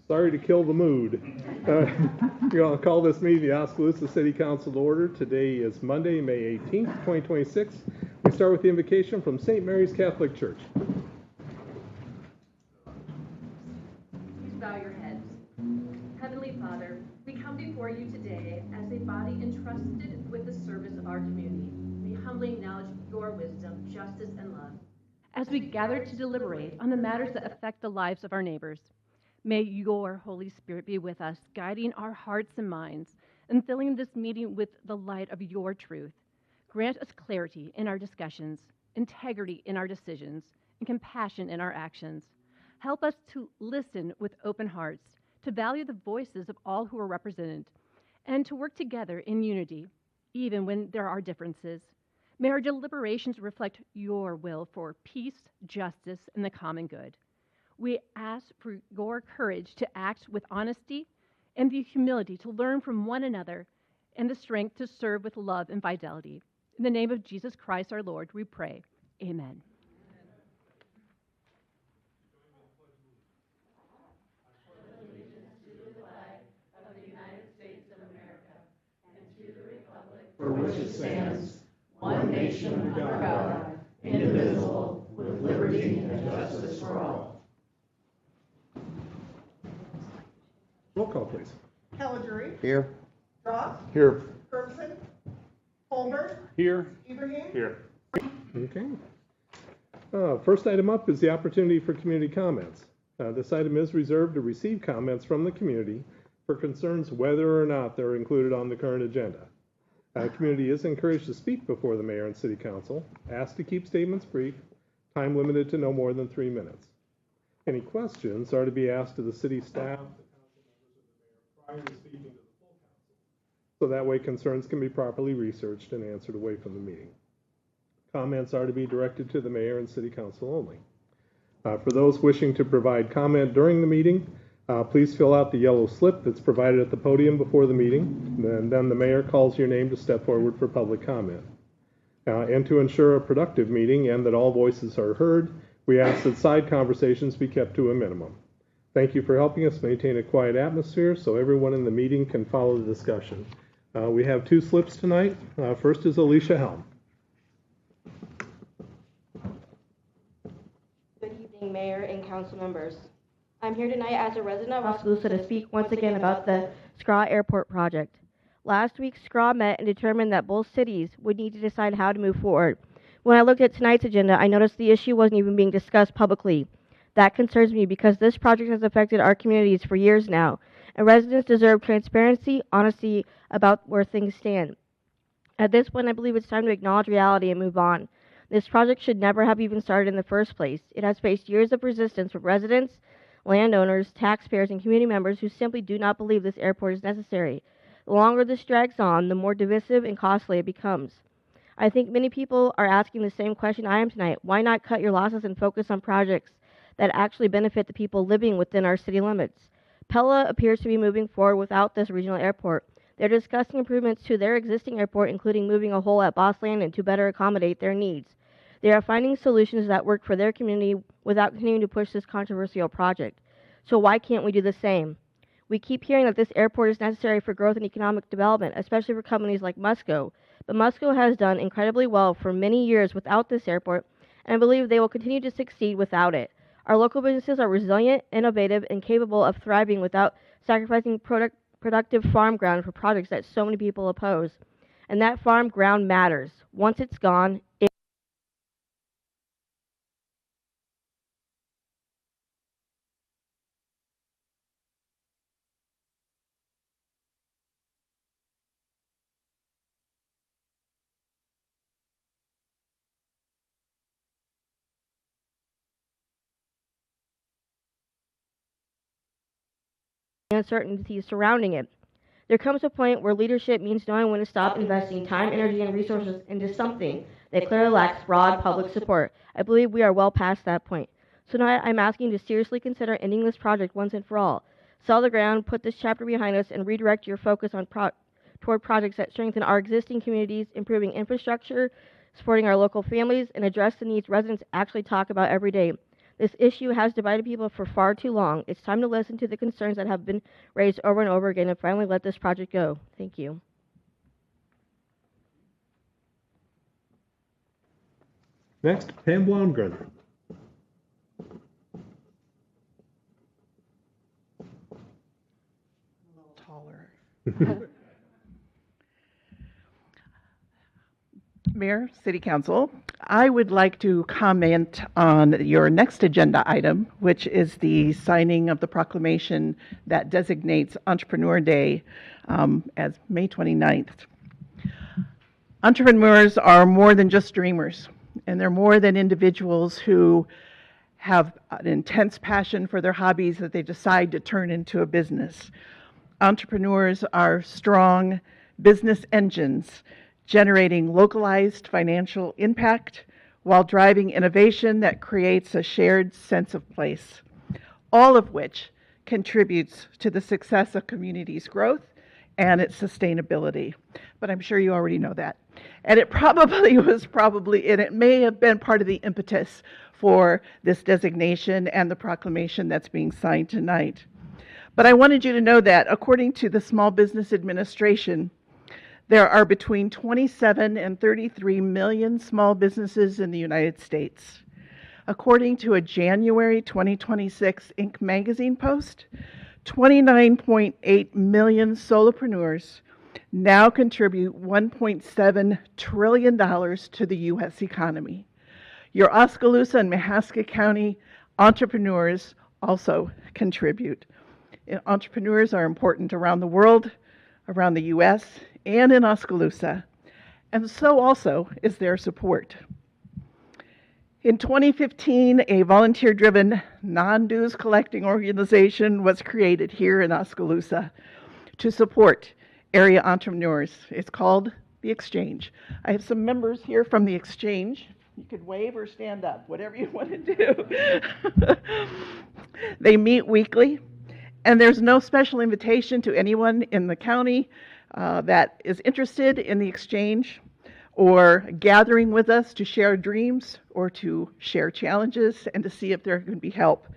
Sorry to kill the mood. I'll call this meeting the Oskaloosa City Council to order. Today is Monday, May 18th, 2026. We start with the invocation from St. Mary's Catholic Church. Please bow your heads. Heavenly Father, we come before you today as a body entrusted with the service of our community. We humbly acknowledge your wisdom, justice, and love. As we gather to deliberate on the matters that affect the lives of our neighbors, may your Holy Spirit be with us, guiding our hearts and minds, and filling this meeting with the light of your truth. Grant us clarity in our discussions, integrity in our decisions, and compassion in our actions. Help us to listen with open hearts, to value the voices of all who are represented, and to work together in unity, even when there are differences. May our deliberations reflect your will for peace, justice, and the common good. We ask for your courage to act with honesty and the humility to learn from one another and the strength to serve with love and fidelity. In the name of Jesus Christ our Lord, we pray. Amen. For which it stands, one nation under God, indivisible, with liberty and justice for all. Roll call, please. Caligiuri. Here. Ross. Here. Ferguson. Holbert. Here. Ibrahim. Here. Okay. First item up is the opportunity for community comments. This item is reserved to receive comments from the community for concerns whether or not they're included on the current agenda. Community is encouraged to speak before the mayor and city council, asked to keep statements brief, time limited to no more than 3 minutes. Any questions are to be asked to the city staff, the council members, and the mayor prior to speaking to the full council, so that way concerns can be properly researched and answered away from the meeting. Comments are to be directed to the mayor and city council only. For those wishing to provide comment during the meeting, please fill out the yellow slip that's provided at the podium before the meeting, and then the mayor calls your name to step forward for public comment. And to ensure a productive meeting and that all voices are heard, we ask that side conversations be kept to a minimum. Thank you for helping us maintain a quiet atmosphere so everyone in the meeting can follow the discussion. We have 2 slips tonight. First is Alicia Helm. Good evening, Mayor and council members. I'm here tonight as a resident of Oskaloosa to speak once again about the SCRA Airport project. Last week, SCRA met and determined that both cities would need to decide how to move forward. When I looked at tonight's agenda, I noticed the issue wasn't even being discussed publicly. That concerns me because this project has affected our communities for years now, and residents deserve transparency, honesty about where things stand. At this point, I believe it's time to acknowledge reality and move on. This project should never have even started in the first place. It has faced years of resistance from residents, landowners, taxpayers, and community members who simply do not believe this airport is necessary. The longer this drags on, the more divisive and costly it becomes. I think many people are asking the same question I am tonight. Why not cut your losses and focus on projects that actually benefit the people living within our city limits? Pella appears to be moving forward without this regional airport. They're discussing improvements to their existing airport, including moving a hole at Boss Landing to better accommodate their needs. They are finding solutions that work for their community without continuing to push this controversial project. So why can't we do the same? We keep hearing that this airport is necessary for growth and economic development, especially for companies like Musco. But Musco has done incredibly well for many years without this airport, and I believe they will continue to succeed without it. Our local businesses are resilient, innovative, and capable of thriving without sacrificing productive farm ground for projects that so many people oppose. And that farm ground matters. Once it's gone, uncertainties surrounding it. There comes a point where leadership means knowing when to stop investing time, energy, and resources into something that clearly lacks broad public support. I believe we are well past that point. So now I'm asking you to seriously consider ending this project once and for all. Sell the ground, put this chapter behind us, and redirect your focus on toward projects that strengthen our existing communities, improving infrastructure, supporting our local families, and address the needs residents actually talk about every day. This issue has divided people for far too long. It's time to listen to the concerns that have been raised over and over again and finally let this project go. Thank you. Next, Pam Blomgren. Taller. Mayor, City Council, I would like to comment on your next agenda item, which is the signing of the proclamation that designates Entrepreneur Day as May 29th. Entrepreneurs are more than just dreamers, and they're more than individuals who have an intense passion for their hobbies that they decide to turn into a business. Entrepreneurs are strong business engines generating localized financial impact while driving innovation that creates a shared sense of place, all of which contributes to the success of communities' growth and its sustainability. But I'm sure you already know that. And it may have been part of the impetus for this designation and the proclamation that's being signed tonight. But I wanted you to know that according to the Small Business Administration, there are between 27 and 33 million small businesses in the United States. According to a January 2026 Inc. magazine post, 29.8 million solopreneurs now contribute $1.7 trillion to the U.S. economy. Your Oskaloosa and Mahaska County entrepreneurs also contribute. Entrepreneurs are important around the world, around the U.S., and in Oskaloosa, and so also is their support. In 2015, a volunteer-driven, non-dues collecting organization was created here in Oskaloosa to support area entrepreneurs. It's called The Exchange. I have some members here from The Exchange. You could wave or stand up, whatever you want to do. They meet weekly, and there's no special invitation to anyone in the county that is interested in the exchange or gathering with us to share dreams or to share challenges and to see if there can be help.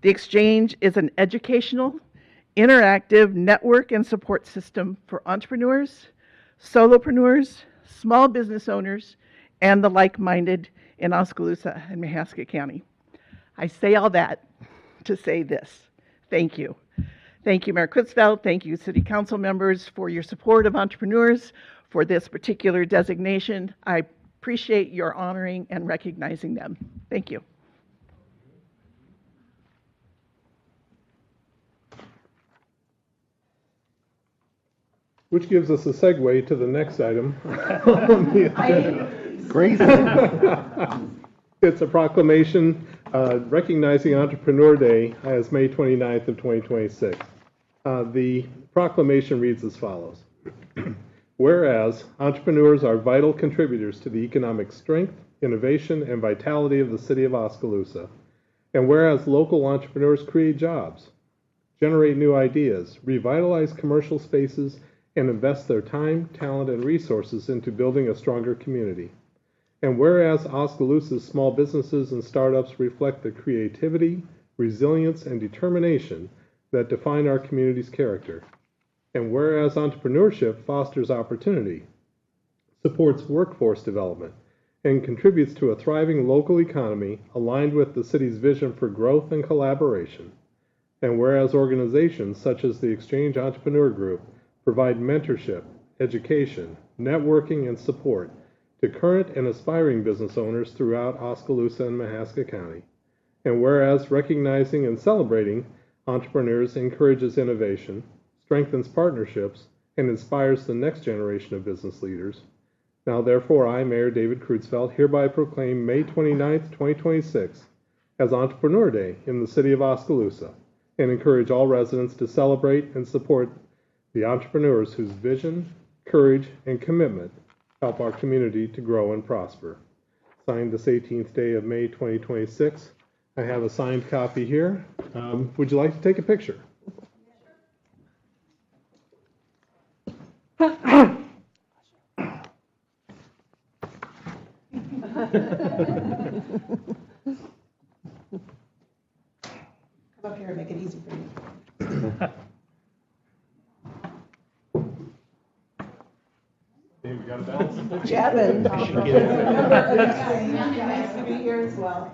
The exchange is an educational, interactive network and support system for entrepreneurs, solopreneurs, small business owners, and the like-minded in Oskaloosa and Mahaska County. I say all that to say this. Thank you. Thank you, Mayor Kutzfeld. Thank you, City Council members, for your support of entrepreneurs for this particular designation. I appreciate your honoring and recognizing them. Thank you. Which gives us a segue to the next item. Crazy. It's a proclamation recognizing Entrepreneur Day as May 29th of 2026. The proclamation reads as follows. Whereas entrepreneurs are vital contributors to the economic strength, innovation, and vitality of the city of Oskaloosa, and whereas local entrepreneurs create jobs, generate new ideas, revitalize commercial spaces, and invest their time, talent, and resources into building a stronger community. And whereas Oskaloosa's small businesses and startups reflect the creativity, resilience, and determination that define our community's character. And whereas entrepreneurship fosters opportunity, supports workforce development, and contributes to a thriving local economy aligned with the city's vision for growth and collaboration. And whereas organizations such as the Exchange Entrepreneur Group provide mentorship, education, networking, and support to current and aspiring business owners throughout Oskaloosa and Mahaska County. And whereas recognizing and celebrating entrepreneurs encourages innovation, strengthens partnerships, and inspires the next generation of business leaders. Now therefore, I, Mayor David Kreutzfeld, hereby proclaim May 29th, 2026 as Entrepreneur Day in the city of Oskaloosa, and encourage all residents to celebrate and support the entrepreneurs whose vision, courage, and commitment help our community to grow and prosper. Signed this 18th day of May 2026. I have a signed copy here. Would you like to take a picture? Up here, make it easy for you. Hey, we got a balance. Chapman. Nice to be here as well.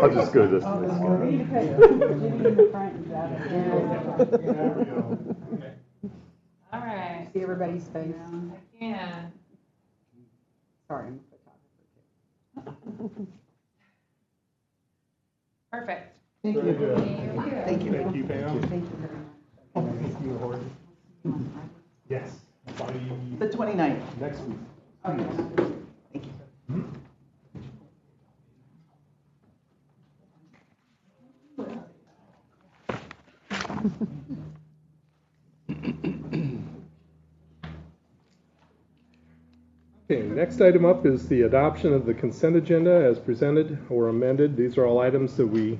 I'll just go this way. All right. See everybody's face. Yeah. Sorry, I'm a photographer too. Perfect. Thank you. Very good. Thank you. Thank you, Pam. Thank you very much. Thank you, Horton. Yes, by The 29th. next week. Oh, yes. Thank you. Okay, next item up is the adoption of the consent agenda as presented or amended. These are all items that we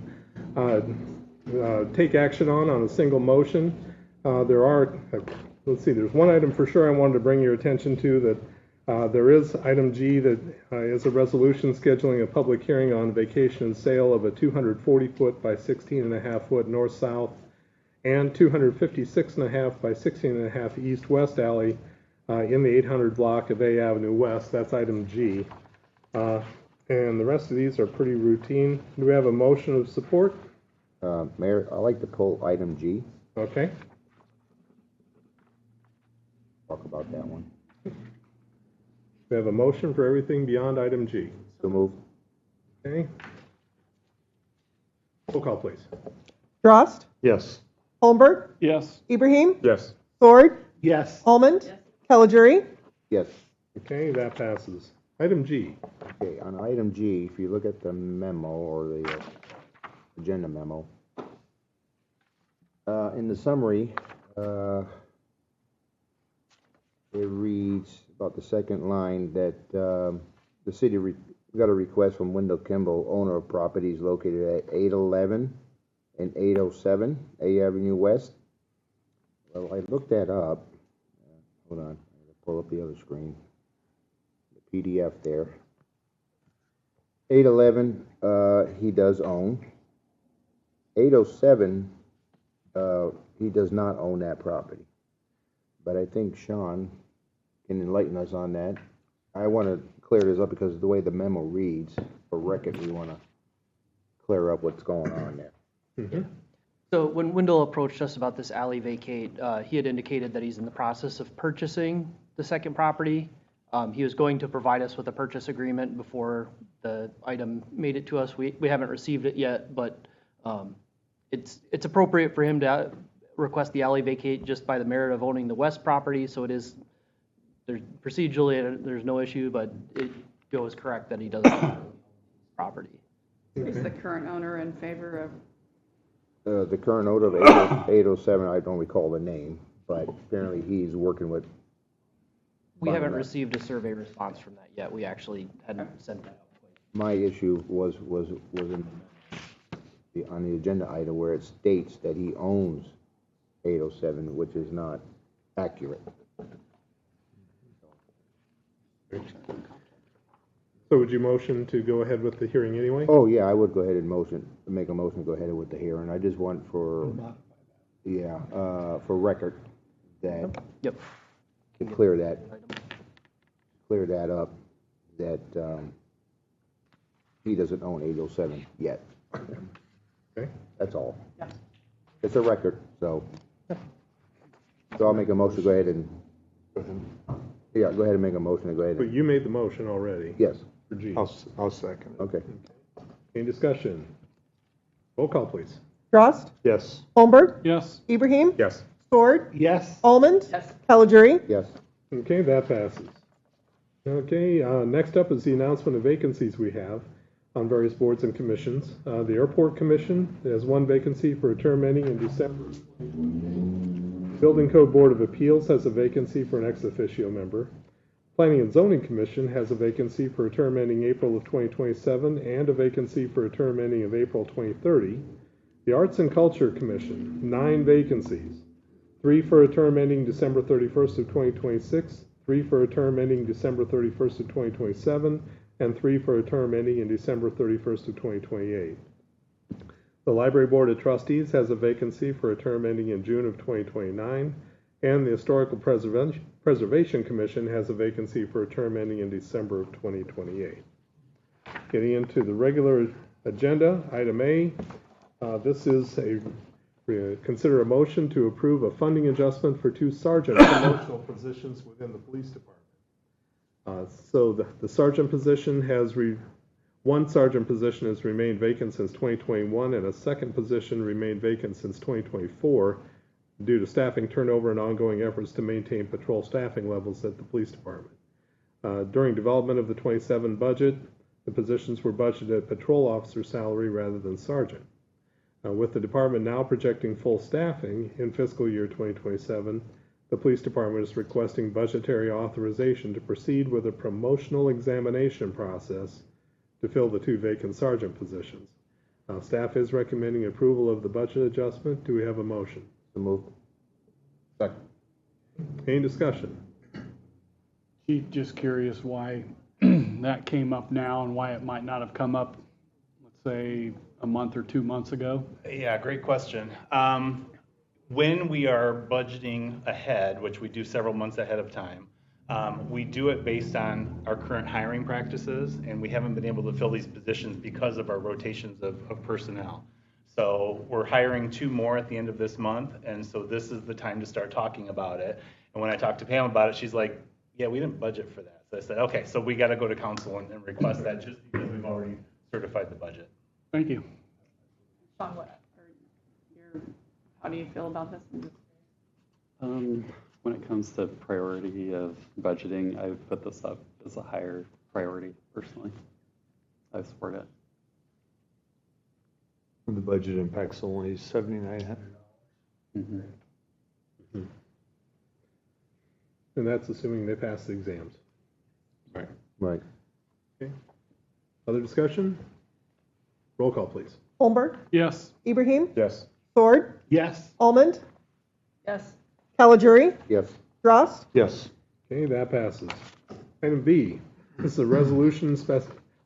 take action on a single motion. There's one item for sure I wanted to bring your attention to that there is item G that is a resolution scheduling a public hearing on vacation and sale of a 240-foot by 16.5-foot north-south and 256.5 by 16.5 east-west alley in the 800 block of A Avenue West. That's item G. And the rest of these are pretty routine. Do we have a motion of support? Mayor, I'd like to pull item G, Okay. talk about that one. We have a motion for everything beyond item G. So move. Okay. Roll call, please. Drost, Yes. Holmberg, Yes. Ibrahim, Yes. Sword, Yes. Almond, Caligiuri. Yes. Okay, that passes. Item G. Okay, on item G, if you look at the memo or the agenda memo, in the summary, it reads about the second line that the city got a request from Wendell Kimball, owner of properties located at 811 and 807 A Avenue West. Well, I looked that up. Hold on, I gotta pull up the other screen. The PDF there. 811, he does own. 807, he does not own that property. But I think Sean can enlighten us on that. I want to clear this up because of the way the memo reads, for record, we want to clear up what's going on there. Mm-hmm. So when Wendell approached us about this alley vacate, he had indicated that he's in the process of purchasing the second property. He was going to provide us with a purchase agreement before the item made it to us. We haven't received it yet, but it's appropriate for him to request the alley vacate just by the merit of owning the west property. So procedurally there's no issue, but Joe is correct that he doesn't own the property. Is the current owner in favor of? The current owner of 807, I don't recall the name, but apparently he's working with. We haven't received a survey response from that yet. We actually hadn't sent that out. My issue was on the agenda item where it states that he owns 807, which is not accurate. So would you motion to go ahead with the hearing anyway? Oh, yeah, I would go ahead and make a motion to go ahead with the hearing. I just want for record that. Yep. To clear that up, that he doesn't own 807 yet. Okay. That's all. Yes. It's a record, so. So I'll make a motion to go ahead and, yeah, go ahead and make a motion to go ahead But and, you made the motion already. yes, For G. I'll second it. okay. Any discussion? Roll call, please. Drost, Yes. Holmberg, Yes. Ibrahim, Yes. Sword, Yes. Almond, Yes. Caligiuri. Yes. Okay, that passes. Okay, next up is the announcement of vacancies we have on various boards and commissions. The Airport Commission has one vacancy for a term ending in December. Building Code Board of Appeals has a vacancy for an ex officio member. Planning and Zoning Commission has a vacancy for a term ending April of 2027 and a vacancy for a term ending of April 2030. The Arts and Culture Commission, 9 vacancies. 3 for a term ending December 31st of 2026, 3 for a term ending December 31st of 2027, and 3 for a term ending in December 31st of 2028. The Library Board of Trustees has a vacancy for a term ending in June of 2029, and the Historical Preservation Commission has a vacancy for a term ending in December of 2028. Getting into the regular agenda, item A, this is consider a motion to approve a funding adjustment for 2 sergeant promotional positions within the police department. So the sergeant position has one sergeant position has remained vacant since 2021, and a second position remained vacant since 2024 due to staffing turnover and ongoing efforts to maintain patrol staffing levels at the police department. During development of the 27 budget, the positions were budgeted at patrol officer salary rather than sergeant. With the department now projecting full staffing in fiscal year 2027, the police department is requesting budgetary authorization to proceed with a promotional examination process to fill the 2 vacant sergeant positions. Staff is recommending approval of the budget adjustment. Do we have a motion? So moved. Second. Any discussion? Chief, just curious why that came up now and why it might not have come up, let's say, a month or 2 months ago? Yeah, great question. When we are budgeting ahead, which we do several months ahead of time, we do it based on our current hiring practices, and we haven't been able to fill these positions because of our rotations of personnel. So we're hiring 2 more at the end of this month, and so this is the time to start talking about it. And when I talked to Pam about it, she's like, yeah, we didn't budget for that. So I said, okay, so we got to go to council and request that just because we've already certified the budget. Thank you. Sean, how do you feel about this? When it comes to priority of budgeting, I would put this up as a higher priority personally. I support it. The budget impact's only $7,900. Mm-hmm. And that's assuming they pass the exams. Right. Right. Okay. Other discussion? Roll call, please. Holmberg, Yes. Ibrahim, Yes. Sword, Yes. Almond, Yes. Caligiuri, Yes. Drost, Yes. Okay, that passes. Item B, this is a resolution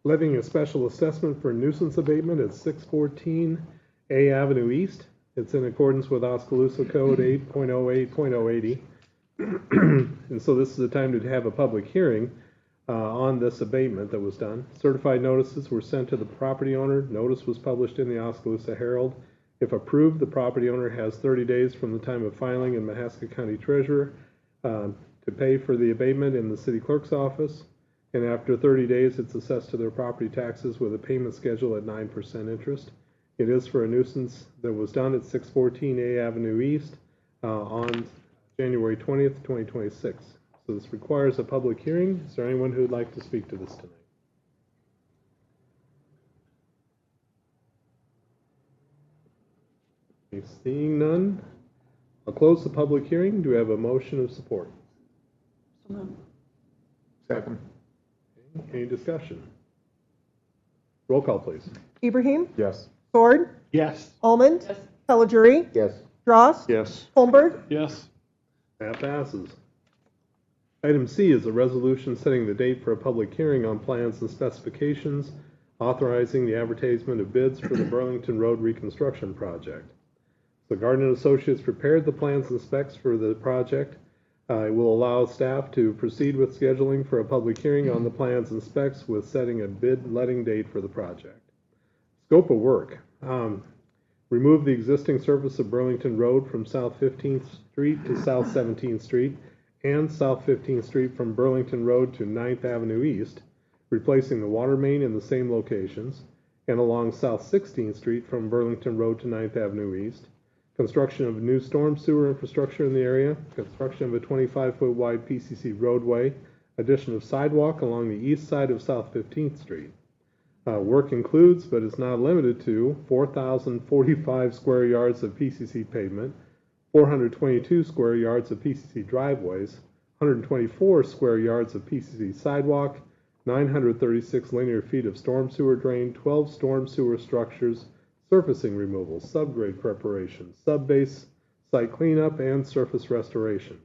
levying a special assessment for nuisance abatement at 614 A Avenue East. It's in accordance with Oskaloosa Code 8.08.080. And so this is the time to have a public hearing on this abatement that was done. Certified notices were sent to the property owner. Notice was published in the Oskaloosa Herald. If approved, the property owner has 30 days from the time of filing in Mahaska County Treasurer to pay for the abatement in the city clerk's office. And after 30 days, it's assessed to their property taxes with a payment schedule at 9% interest. It is for a nuisance that was done at 614 A Avenue East on January 20th, 2026. So this requires a public hearing. Is there anyone who would like to speak to this tonight? Okay, seeing none, I'll close the public hearing. Do we have a motion of support? Second. Okay, any discussion? Roll call, please. Ibrahim, Yes. Sword, Yes. Almond, Yes. Caligiuri, Yes. Drost, Yes. Holmberg, Yes. That passes. Item C is a resolution setting the date for a public hearing on plans and specifications, authorizing the advertisement of bids for the Burlington Road reconstruction project. So Gardner Associates prepared the plans and specs for the project. It will allow staff to proceed with scheduling for a public hearing on the plans and specs with setting a bid letting date for the project. Scope of work. Remove the existing surface of Burlington Road from South 15th Street to South 17th Street and South 15th Street from Burlington Road to 9th Avenue East, replacing the water main in the same locations, and along South 16th Street from Burlington Road to 9th Avenue East. Construction of new storm sewer infrastructure in the area, construction of a 25-foot wide PCC roadway, addition of sidewalk along the east side of South 15th Street. Work includes, but is not limited to, 4,045 square yards of PCC pavement, 422 square yards of PCC driveways, 124 square yards of PCC sidewalk, 936 linear feet of storm sewer drain, 12 storm sewer structures, surfacing removal, subgrade preparation, subbase site cleanup, and surface restoration.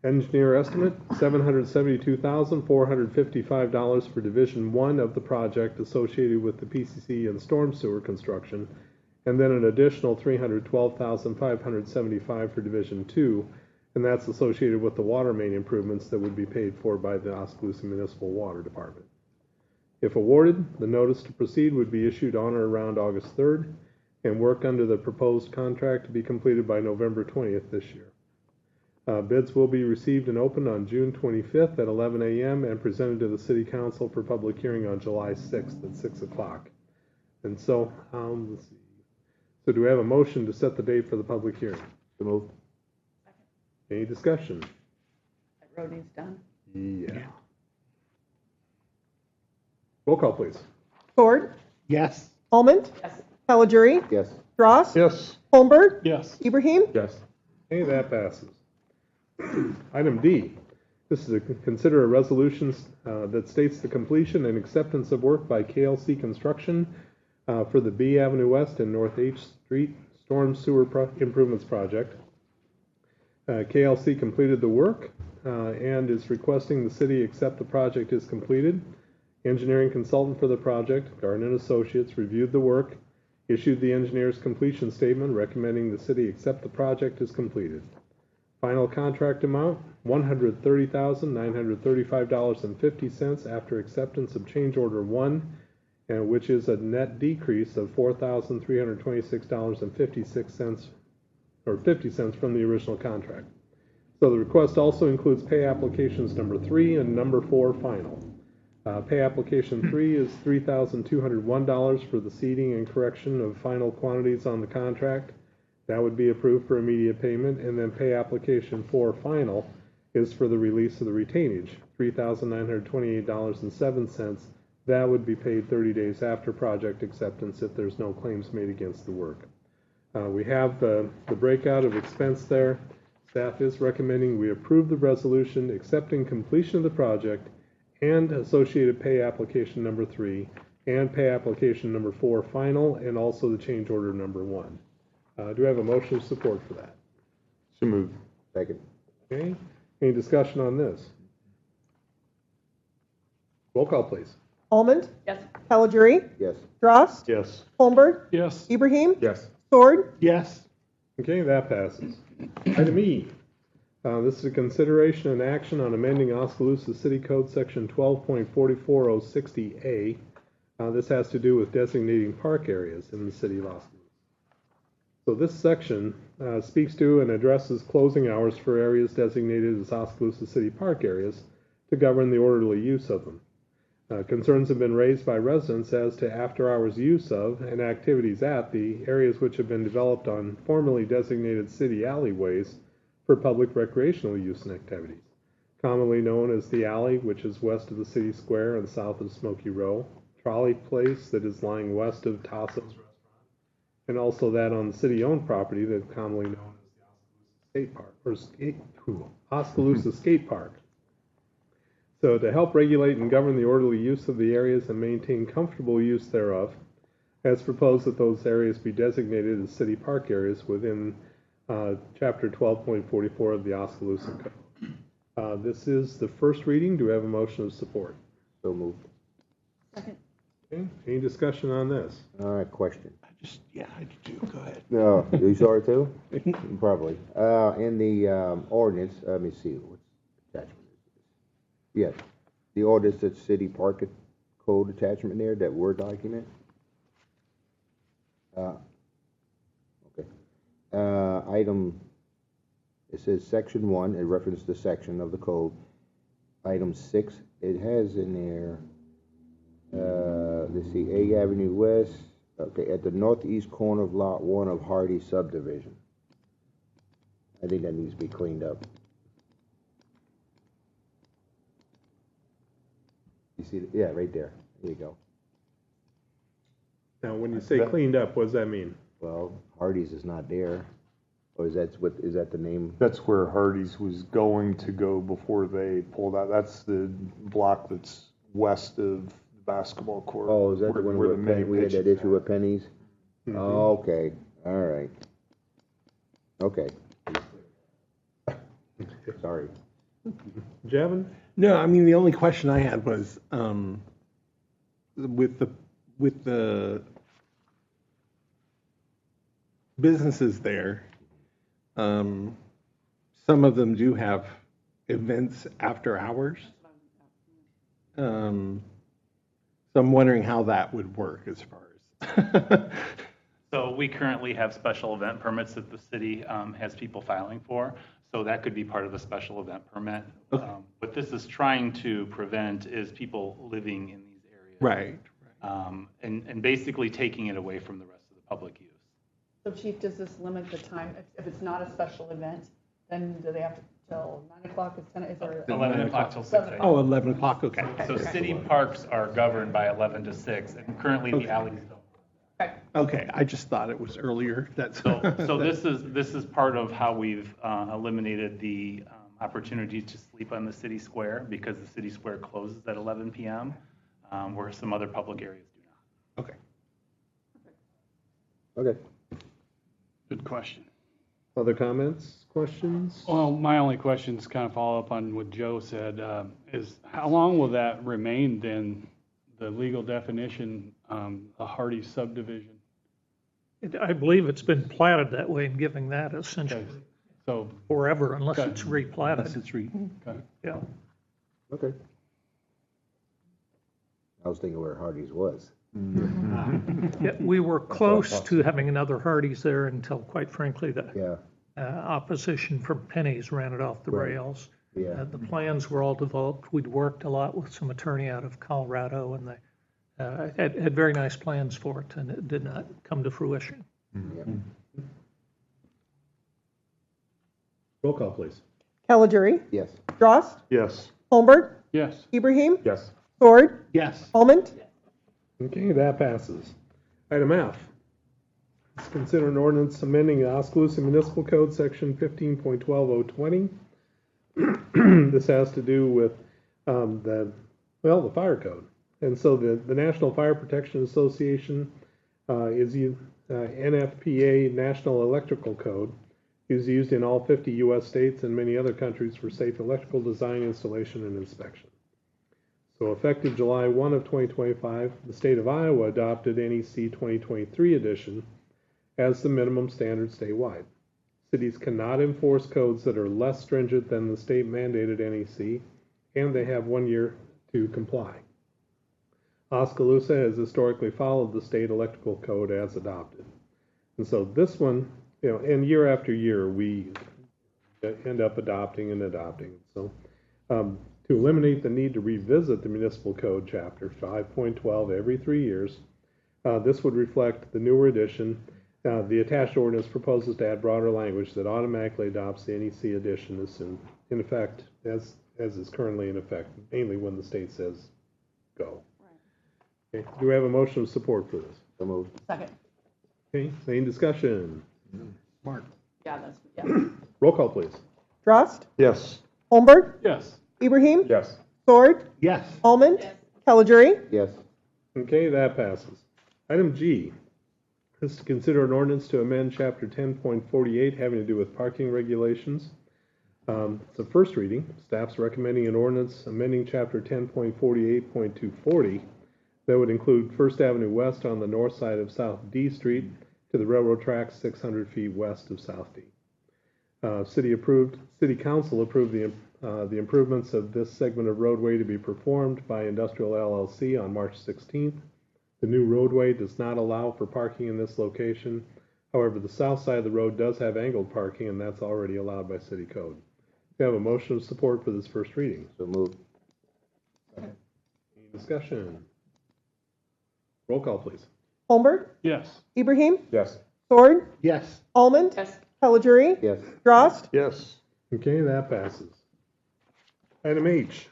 Engineer estimate, $772,455 for Division 1 of the project associated with the PCC and storm sewer construction, and then an additional $312,575 for Division 2, and that's associated with the water main improvements that would be paid for by the Oskaloosa Municipal Water Department. If awarded, the notice to proceed would be issued on or around August 3rd, and work under the proposed contract to be completed by November 20th this year. Bids will be received and opened on June 25th at 11 a.m. and presented to the City Council for public hearing on July 6th at 6 o'clock. And so, let's see. So do we have a motion to set the date for the public hearing? So moved. Any discussion? That road needs done. Yeah. Roll call, please. Ford, Yes. Almond, Yes. Caligiuri, Yes. Dross, Yes. Holmberg, Yes. Ibrahim. Yes. Okay, that passes. Item D, this is consider a resolution that states the completion and acceptance of work by KLC Construction for the B Avenue West and North H Street Storm Sewer Improvements Project. KLC completed the work and is requesting the city accept the project is completed. Engineering consultant for the project, Garden & Associates, reviewed the work, issued the engineer's completion statement recommending the city accept the project is completed. Final contract amount, $130,935.50 after acceptance of change order 1, and which is a net decrease of $4,326.56 or 50 cents from the original contract. So the request also includes pay applications number 3 and number 4 final. Pay application 3 is $3,201 for the seeding and correction of final quantities on the contract. That would be approved for immediate payment, and then pay application 4 final is for the release of the retainage, $3,928.07. That would be paid 30 days after project acceptance if there's no claims made against the work. We have the breakout of expense there. Staff is recommending we approve the resolution accepting completion of the project and associated pay application number 3 and pay application number 4 final, and also the change order number 1. Do we have a motion of support for that? So moved. Second. Okay. Any discussion on this? Roll call, please. Almond, Yes. Caligiuri, Yes. Dross, Yes. Holmberg, Yes. Ibrahim, Yes. Sword. Yes. Okay, that passes. Item E. This is a consideration and action on amending Oskaloosa City Code Section 12.44060A. This has to do with designating park areas in the city of Oskaloosa. So this section speaks to and addresses closing hours for areas designated as Oskaloosa City Park areas to govern the orderly use of them. Concerns have been raised by residents as to after-hours use of and activities at the areas which have been developed on formerly designated city alleyways for public recreational use and activities, commonly known as the alley, which is west of the city square and south of Smoky Row, Trolley Place that is lying west of Tasso's Restaurant, and also that on city-owned property that's commonly known as the Oskaloosa Skate Park. So to help regulate and govern the orderly use of the areas and maintain comfortable use thereof, has proposed that those areas be designated as city park areas within Chapter 12.44 of the Oskaloosa Code. This is the first reading. Do we have a motion of support? So moved. Second. Okay. Any discussion on this? All right, question. Yeah, I do. Go ahead. No, you saw it too? Probably. In the ordinance, let me see, what's attachment is this? Yes, the ordinance that's city park code attachment there, that Word document. Okay. Item, it says section 1, it references the section of the code. Item 6, it has in there, let's see, A Avenue West, okay, at the northeast corner of Lot 1 of Hardy subdivision. I think that needs to be cleaned up. You see, yeah, right there. There you go. Now, when you say cleaned up, what does that mean? Well, Hardy's is not there. Or is that the name? That's where Hardee's was going to go before they pulled out. That's the block that's west of the basketball court. Oh, is that the one where we had that issue with pennies? Mm-hmm. Oh, okay, all right. Okay. Sorry. Javin? No, I mean, the only question I had was, with the businesses there, some of them do have events after hours. So I'm wondering how that would work as far as. So we currently have special event permits that the city has people filing for. So that could be part of the special event permit. Okay. What this is trying to prevent is people living in these areas. Right. And basically taking it away from the rest of the public use. So Chief, does this limit the time? If it's not a special event, then do they have to till 9 o'clock? Is 10, is there? 11 o'clock till 6 a.m. Oh, 11 o'clock, okay. So city parks are governed by 11 to 6, and currently the alleys don't. Okay, I just thought it was earlier. That's So this is part of how we've eliminated the opportunity to sleep on the city square, because the city square closes at 11 p.m., where some other public areas do not. Okay. Okay. Good question. Other comments, questions? Well, my only questions kind of follow up on what Joe said, is how long will that remain then, the legal definition, a Hardy subdivision? I believe it's been platted that way and giving that essentially So, forever unless Okay. it's replatted. Unless it's okay. Yeah. Okay. I was thinking where Hardee's was. Yeah, we were close to having another Hardee's there until, quite frankly, the Yeah, opposition from Penny's ran it off the Right. rails. yeah. The plans were all developed. We'd worked a lot with some attorney out of Colorado, and they had very nice plans for it, and it did not come to fruition. Yeah. Roll call, please. Caligiuri, Yes. Drost, Yes. Holmberg, Yes. Ibrahim, Yes. Sword, Yes. Almond. Okay, that passes. Item F. Let's consider an ordinance amending the Oskaloosa Municipal Code, Section 15.12020. This has to do with the fire code. And so the National Fire Protection Association is NFPA, National Electrical Code, is used in all 50 U.S. states and many other countries for safe electrical design, installation, and inspection. So effective July 1 of 2025, the state of Iowa adopted NEC 2023 edition as the minimum standard statewide. Cities cannot enforce codes that are less stringent than the state mandated NEC, and they have 1 year to comply. Oskaloosa has historically followed the state electrical code as adopted. And so this one, and year after year, we end up adopting and adopting. So to eliminate the need to revisit the municipal code chapter 5.12 every 3 years, this would reflect the newer edition. The attached ordinance proposes to add broader language that automatically adopts the NEC edition as in effect as is currently in effect, mainly when the state says go. Okay. Do we have a motion of support for this? So moved. Second. Okay, any discussion? Mark. Yeah, yeah. Roll call, please. Drost, Yes. Holmberg, Yes. Ibrahim, Yes. Sword, Yes. Almond, Caligiuri. Yes. Okay, that passes. Item G is to consider an ordinance to amend Chapter 10.48 having to do with parking regulations. It's a first reading. Staff's recommending an ordinance amending Chapter 10.48.240 that would include First Avenue West on the north side of South D Street to the railroad tracks 600 feet west of South D. City Council approved the improvements of this segment of roadway to be performed by Industrial LLC on March 16th. The new roadway does not allow for parking in this location. However, the south side of the road does have angled parking, and that's already allowed by city code. We have a motion of support for this first reading. So moved. Any discussion? Roll call, please. Holmberg, Yes. Ibrahim, Yes. Sword, Yes. Almond, Caligiuri, Yes. Drost. Yes. Okay, that passes. Item H.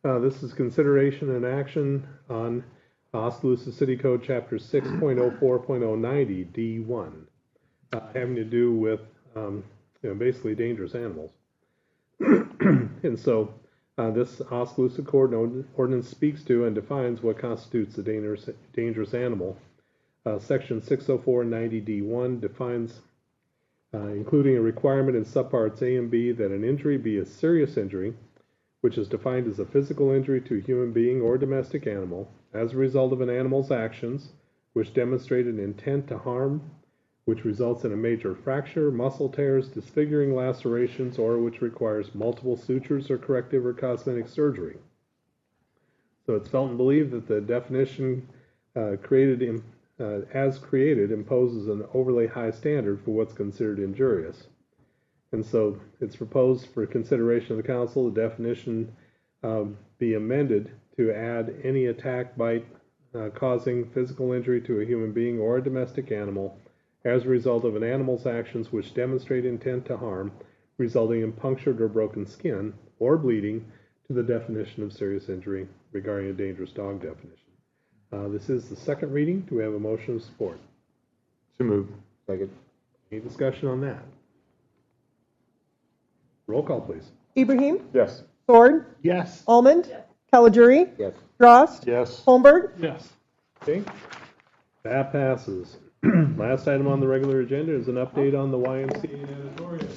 This is consideration and action on Oskaloosa City Code Chapter 6.04.090 D1, having to do with basically dangerous animals. And so this Oskaloosa Code ordinance speaks to and defines what constitutes a dangerous animal. Section 604.90 D1 defines including a requirement in subparts A and B that an injury be a serious injury, which is defined as a physical injury to a human being or domestic animal as a result of an animal's actions, which demonstrate an intent to harm, which results in a major fracture, muscle tears, disfiguring lacerations, or which requires multiple sutures or corrective or cosmetic surgery. So it's felt and believed that the definition as created imposes an overly high standard for what's considered injurious. And so it's proposed for consideration of the council, the definition be amended to add any attack, bite, causing physical injury to a human being or a domestic animal as a result of an animal's actions which demonstrate intent to harm, resulting in punctured or broken skin or bleeding, to the definition of serious injury regarding a dangerous dog definition. This is the second reading. Do we have a motion of support? So moved. Second. Any discussion on that? Roll call, please. Ibrahim? Yes. Ford? Yes. Almond? Caliguri? Yes. Drost? Yes. Holmberg? Yes. Okay. That passes. Last item on the regular agenda is an update on the YMCA auditorium.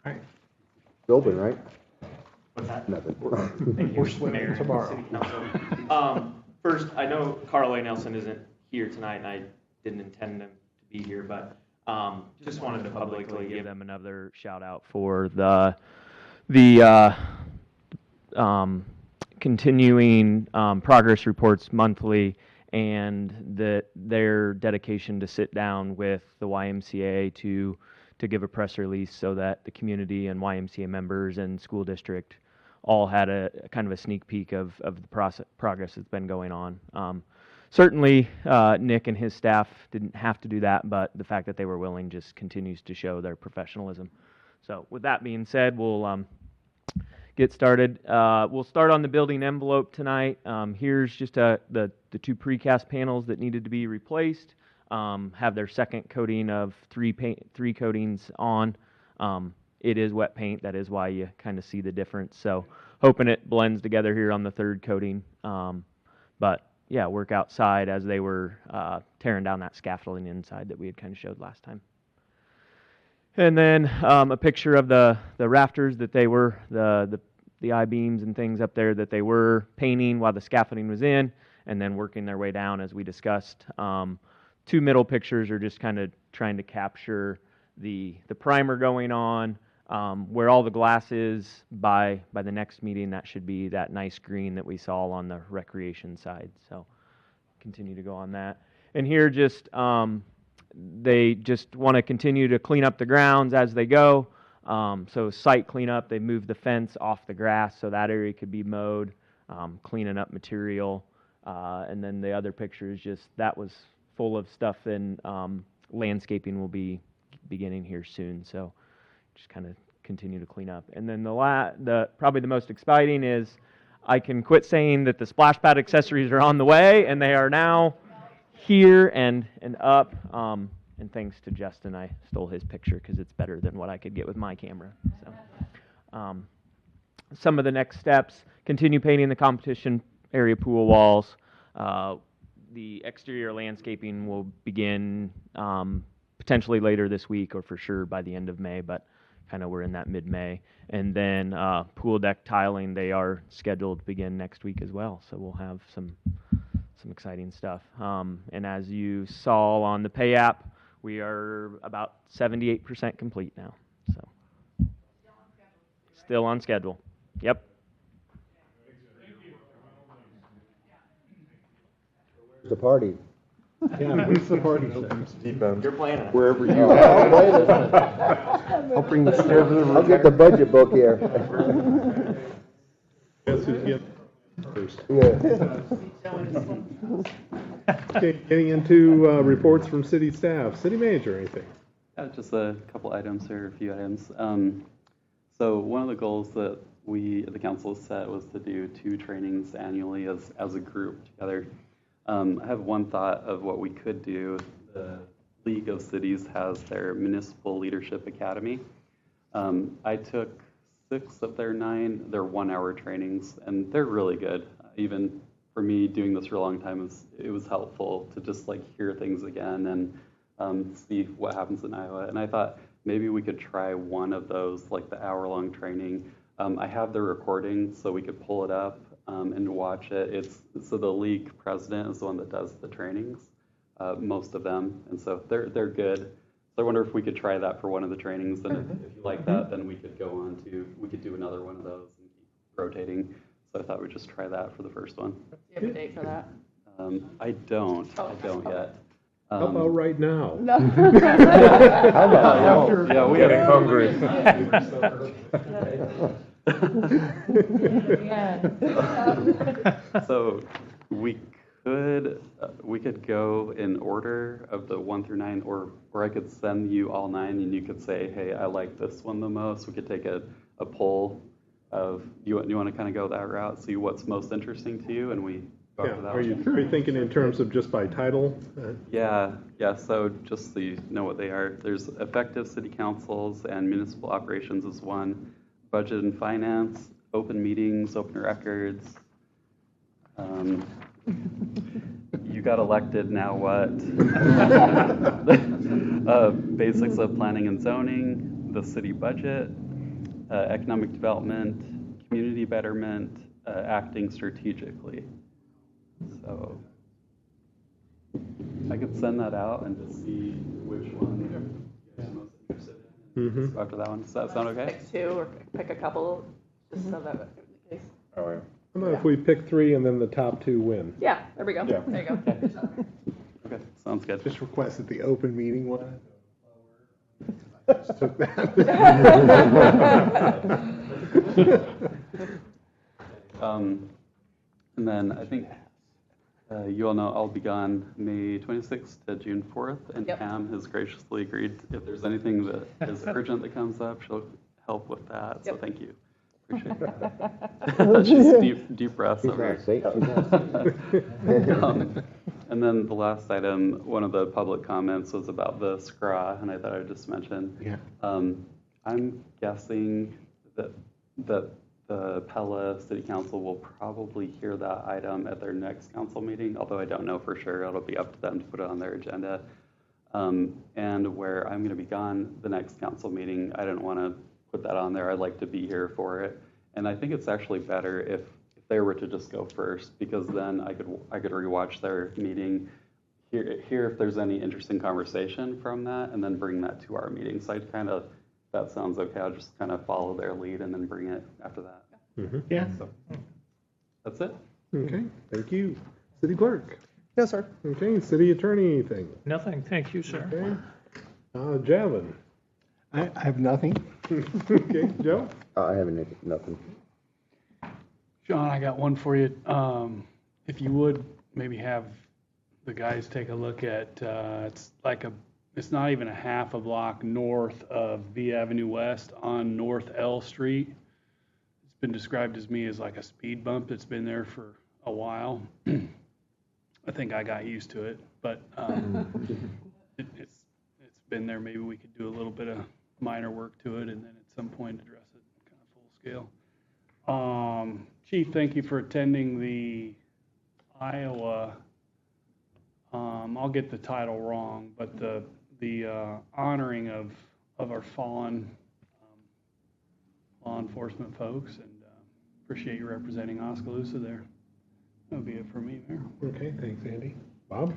It's open, right? What's that? Nothing. We're swimming tomorrow. First, I know Carl A. Nelson isn't here tonight, and I didn't intend him to be here, but just wanted to publicly give them another shout out for the continuing progress reports monthly, and their dedication to sit down with the YMCA to give a press release so that the community and YMCA members and school district all had a kind of a sneak peek of the progress that's been going on. Certainly, Nick and his staff didn't have to do that, but the fact that they were willing just continues to show their professionalism. So with that being said, we'll get started. We'll start on the building envelope tonight. Here's just the two precast panels that needed to be replaced. Have their second coating of three coatings on. It is wet paint. That is why you kind of see the difference. So hoping it blends together here on the third coating. But yeah, work outside as they were tearing down that scaffolding inside that we had kind of showed last time. And then a picture of the rafters that they were, the I-beams and things up there that they were painting while the scaffolding was in, and then working their way down as we discussed. Two middle pictures are just kind of trying to capture the primer going on, where all the glass is by the next meeting. That should be that nice green that we saw on the recreation side. So continue to go on that. And here just they just want to continue to clean up the grounds as they go. So site cleanup, they moved the fence off the grass so that area could be mowed, cleaning up material. And then the other picture is just, that was full of stuff, and landscaping will be beginning here soon. So just kind of continue to clean up. And then probably the most exciting is I can quit saying that the splash pad accessories are on the way, and they are now here and up. And thanks to Justin, I stole his picture because it's better than what I could get with my camera. So, some of the next steps: continue painting the competition area pool walls. The exterior landscaping will begin potentially later this week, or for sure by the end of May, but kind of we're in that mid-May. And then pool deck tiling, they are scheduled to begin next week as well. So we'll have some exciting stuff. And as you saw on the pay app, we are about 78% complete now. So still on schedule. Yep. The party. Yeah, where's the party? Deep end. You're planning it. Wherever you Oh, are. I'll bring the I'll get the budget book here. Guess who's getting first? Yeah. Okay, getting into reports from city staff. City manager, anything? Just a couple items here, a few items. So one of the goals that we, the council, set was to do 2 trainings annually as a group together. I have one thought of what we could do. The League of Cities has their Municipal Leadership Academy. I took 6 of their 9. They're 1-hour trainings, and they're really good. Even for me, doing this for a long time, it was helpful to just like hear things again and see what happens in Iowa. And I thought maybe we could try one of those, like the hour-long training. I have the recording, so we could pull it up and watch it. So the league president is the one that does the trainings, most of them, and so they're good. So I wonder if we could try that for one of the trainings, and if you like that, then we could do another one of those and keep rotating. So I thought we'd just try that for the first one. Do you have a date for that? I don't yet. How about right now? No. How about Yeah, we Getting hungry. So we could go in order of the 1 through 9, or I could send you all 9 and you could say, hey, I like this one the most. We could take a poll of, you want to kind of go that route, see what's most interesting to you, and we go Yeah. after that. Are you thinking in terms of just by title? Yeah, so just so you know what they are, there's effective city councils and municipal operations is one, budget and finance, open meetings, open records. You got elected, now what? Basics of planning and zoning, the city budget, economic development, community betterment, acting strategically. So I could send that out and just see which one you're most interested in. Mm-hmm. So after that one, does that sound okay? Pick 2 or pick a couple, just so that in case. Oh, yeah. How about if we pick 3 and then the top 2 win? Yeah, there we go. Yeah. There you go. Okay, sounds good. Just requested the open meeting one. Just took that. And then I think you all know I'll be gone May 26th to June 4th, and Yep. Pam has graciously agreed if there's anything that is urgent that comes up, she'll help with that. So Yep. thank you. Appreciate that. Just deep breaths She's over not safe. And then the last item, one of the public comments was about the SCRA, and I thought I'd just mention. Yeah. I'm guessing that the Pella City Council will probably hear that item at their next council meeting, although I don't know for sure. It'll be up to them to put it on their agenda. And where I'm going to be gone the next council meeting, I didn't want to put that on there. I'd like to be here for it. And I think it's actually better if they were to just go first, because then I could rewatch their meeting, hear if there's any interesting conversation from that, and then bring that to our meeting. So I'd kind of, that sounds okay. I'll just kind of follow their lead and then bring it after that. Mm-hmm. Yeah. So that's it. Okay, thank you. City clerk? No, sir. Okay, city attorney, anything? Nothing, thank you, sir. Okay. Javin? I have nothing. Okay, Joe? I have nothing. John, I got one for you. If you would, maybe have the guys take a look at, it's not even a half a block north of V Avenue West on North L Street. It's been described as me as like a speed bump that's been there for a while. I think I got used to it, but it's been there. Maybe we could do a little bit of minor work to it and then at some point address it kind of full scale. Chief, thank you for attending the Iowa, I'll get the title wrong, but the honoring of our fallen law enforcement folks, and appreciate you representing Oskaloosa there. That'll be it for me, Mayor. Okay, thanks, Andy. Bob?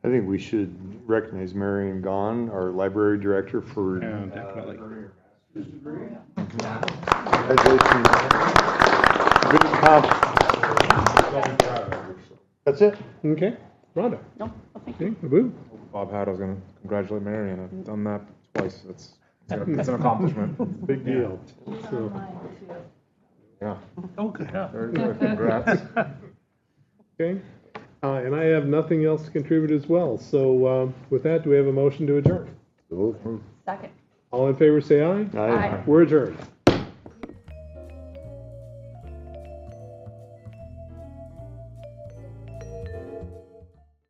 I think we should recognize Marion Gahn, our library director, for Definitely. congratulations. Good That's it. Okay, Rhonda? No, thank Okay, Abu? Bob had, I was going to congratulate Marion. I've done that twice. It's an accomplishment. Big deal. So, Yeah. Okay. Very good. Congrats. okay, and I have nothing else to contribute as well. So with that, do we have a motion to adjourn? Move. Second. All in favor, say aye. Aye. We're adjourned.